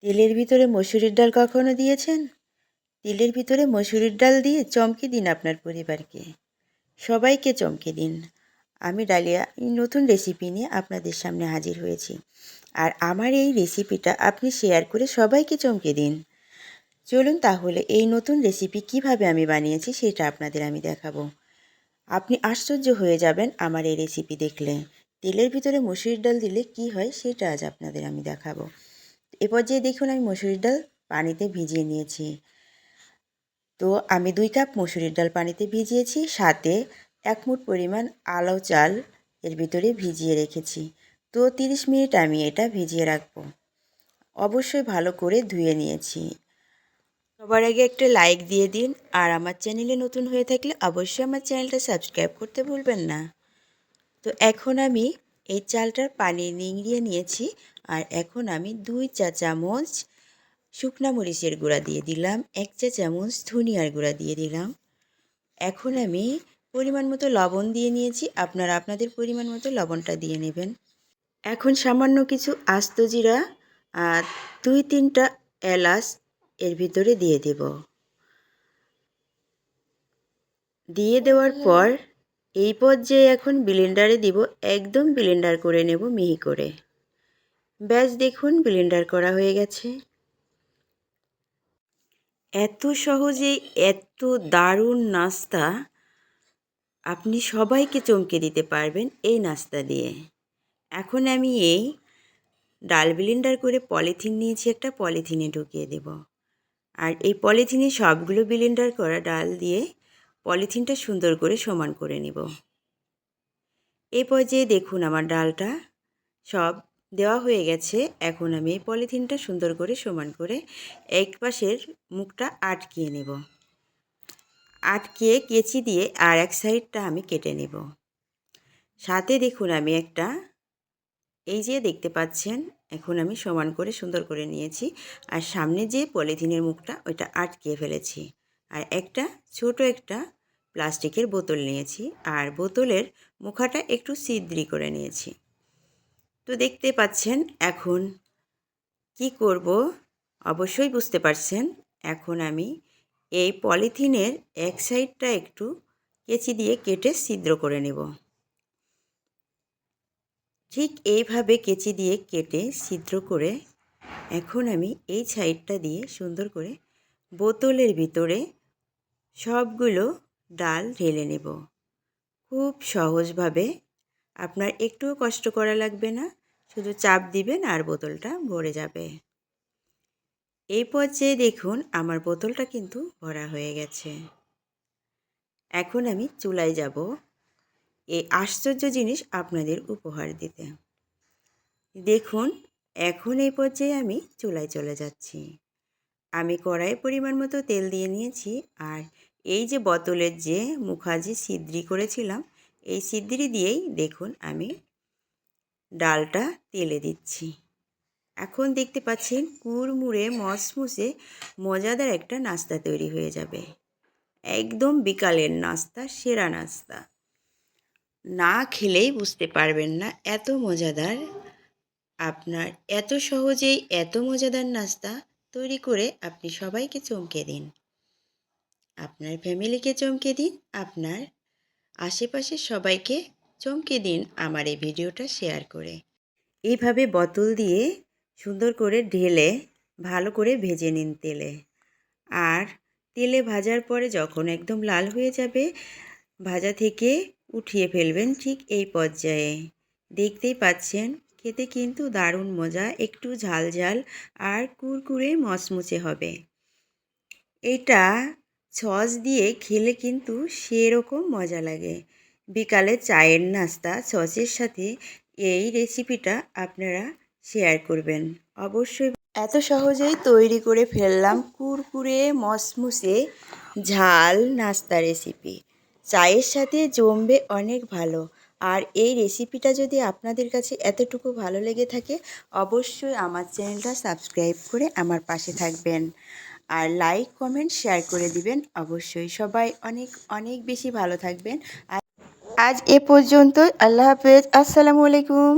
তেলের ভিতরে মসুরির ডাল কখনো দিয়েছেন? তেলের ভিতরে মসুরির ডাল দিয়ে চমকে দিন আপনার পরিবারকে, সবাইকে চমকে দিন। আমি ডালিয়া এই নতুন রেসিপি নিয়ে আপনাদের সামনে হাজির হয়েছি। আর আমার এই রেসিপিটা আপনি শেয়ার করে সবাইকে চমকে দিন। চলুন তাহলে এই নতুন রেসিপি কিভাবে আমি বানিয়েছি সেটা আপনাদের আমি দেখাবো। আপনি আশ্চর্য হয়ে যাবেন আমার এই রেসিপি দেখলে। তেলের ভিতরে মসুরির ডাল দিলে কি হয় সেটা আজ আপনাদের আমি দেখাবো। এ পর্যায়ে দেখুন আমি মসুরির ডাল পানিতে ভিজিয়ে নিয়েছি। তো আমি 2 কাপ মসুরির ডাল পানিতে ভিজিয়েছি, সাথে 1 মুঠ পরিমাণ আলাও চাল এর ভিতরে ভিজিয়ে রেখেছি। তো 30 মিনিট আমি এটা ভিজিয়ে রাখবো। অবশ্যই ভালো করে ধুয়ে নিয়েছি। সবার আগে একটা লাইক দিয়ে দিন, আর আমার চ্যানেলে নতুন হয়ে থাকলে অবশ্যই আমার চ্যানেলটা সাবস্ক্রাইব করতে ভুলবেন না। তো এখন আমি এই চালটার পানি নিংড়িয়ে নিয়েছি, আর এখন আমি 2 চা চামচ শুকনা মরিচের গুঁড়া দিয়ে দিলাম, 1 চা চামচ ধনিয়ার গুঁড়া দিয়ে দিলাম। এখন আমি পরিমাণ মতো লবণ দিয়ে নিয়েছি, আপনারা আপনাদের পরিমাণ মতো লবণটা দিয়ে নেবেন। এখন সামান্য কিছু আস্ত জিরা আর 2-3টা এলাচ এর ভিতরে দিয়ে দেব। দিয়ে দেওয়ার পর এই পর্যায়ে এখন ব্লেন্ডারে দিব, একদম ব্লেন্ডার করে নেব মিহি করে। ব্যাস দেখুন ব্লেন্ডার করা হয়ে গেছে। এত সহজে এত দারুণ নাস্তা আপনি সবাইকে চমকে দিতে পারবেন এই নাস্তা দিয়ে। এখন আমি এই ডাল ব্লেন্ডার করে পলিথিন নিয়েছি, একটা পলিথিনে ঢুকিয়ে দেব। আর এই পলিথিনে সবগুলো ব্লেন্ডার করা ডাল দিয়ে পলিথিনটা সুন্দর করে সমান করে নেব। এই পর্যায়ে দেখুন আমার ডালটা সব দেওয়া হয়ে গেছে। এখন আমি এই পলিথিনটা সুন্দর করে সমান করে এক পাশের মুখটা আটকিয়ে নেব। আটকিয়ে কেচি দিয়ে আর এক সাইডটা আমি কেটে নেব। সাথে দেখুন আমি একটা এই যে দেখতে পাচ্ছেন, এখন আমি সমান করে সুন্দর করে নিয়েছি। আর সামনে যে পলিথিনের মুখটা ওইটা আটকিয়ে ফেলেছি। আর একটা ছোট একটা প্লাস্টিকের বোতল নিয়েছি, আর বোতলের মুখাটা একটু ছিদ্রি করে নিয়েছি। তো দেখতে পাচ্ছেন এখন কি করব অবশ্যই বুঝতে পারছেন। এখন আমি এই পলিথিনের এক সাইডটা একটু কেচি দিয়ে কেটে ছিদ্র করে নেব। ঠিক এইভাবে কেচি দিয়ে কেটে ছিদ্র করে এখন আমি এই সাইডটা দিয়ে সুন্দর করে বোতলের ভিতরে সবগুলো ডাল ঢেলে নেব। খুব সহজভাবে, আপনার একটুও কষ্ট করা লাগবে না, শুধু চাপ দিবেন আর বোতলটা ভরে যাবে। এই পর্যায়ে দেখুন আমার বোতলটা কিন্তু ভরা হয়ে গেছে। এখন আমি চুলায় যাব এই আশ্চর্য জিনিস আপনাদের উপহার দিতে। দেখুন এখন এই পর্যায়ে আমি চুলায় চলে যাচ্ছি। আমি কড়াইয়ে পরিমাণ মতো তেল দিয়ে নিয়েছি, আর এই যে বোতলের যে মুখা যে ছিদ্রি করেছিলাম এই ছিদ্রি দিয়েই দেখুন আমি ডালটা তেলে দিচ্ছি। এখন দেখতে পাচ্ছেন কুড়মুড়ে মচমুচে মজাদার একটা নাস্তা তৈরি হয়ে যাবে। একদম বিকালের নাস্তা, সেরা নাস্তা। না খেলেই বুঝতে পারবেন না এত মজাদার। আপনার এত সহজেই এত মজাদার নাস্তা তৈরি করে আপনি সবাইকে চমকে দিন। আপনার ফ্যামিলিকে চমকে দিন, আপনার আশেপাশের সবাইকে চমকে দিন আমার এই ভিডিওটা শেয়ার করে। এইভাবে বোতল দিয়ে সুন্দর করে ঢেলে ভালো করে ভেজে নিন তেলে। আর তেলে ভাজার পরে যখন একদম লাল হয়ে যাবে, ভাজা থেকে উঠিয়ে ফেলবেন ঠিক এই পর্যায়ে। দেখতেই পাচ্ছেন খেতে কিন্তু দারুণ মজা, একটু ঝাল ঝাল আর কুরকুরে মচমচে হবে। এটা সস দিয়ে খেলে কিন্তু সেরকম মজা লাগে। বিকালে চায়ের নাস্তা সসের সাথে এই রেসিপিটা আপনারা শেয়ার করবেন অবশ্যই। এত সহজেই তৈরি করে ফেললাম কুরকুরে মচমুচে ঝাল নাস্তা রেসিপি। চায়ের সাথে জমবে অনেক ভালো। আর এই রেসিপিটা যদি আপনাদের কাছে এতটুকু ভালো লেগে থাকে অবশ্যই আমার চ্যানেলটা সাবস্ক্রাইব করে আমার পাশে থাকবেন, আর লাইক কমেন্ট শেয়ার করে দিবেন অবশ্যই। সবাই অনেক অনেক বেশি ভালো থাকবেন। আজ এ পর্যন্ত, আল্লাহ হাফেজ, আসসালামু আলাইকুম।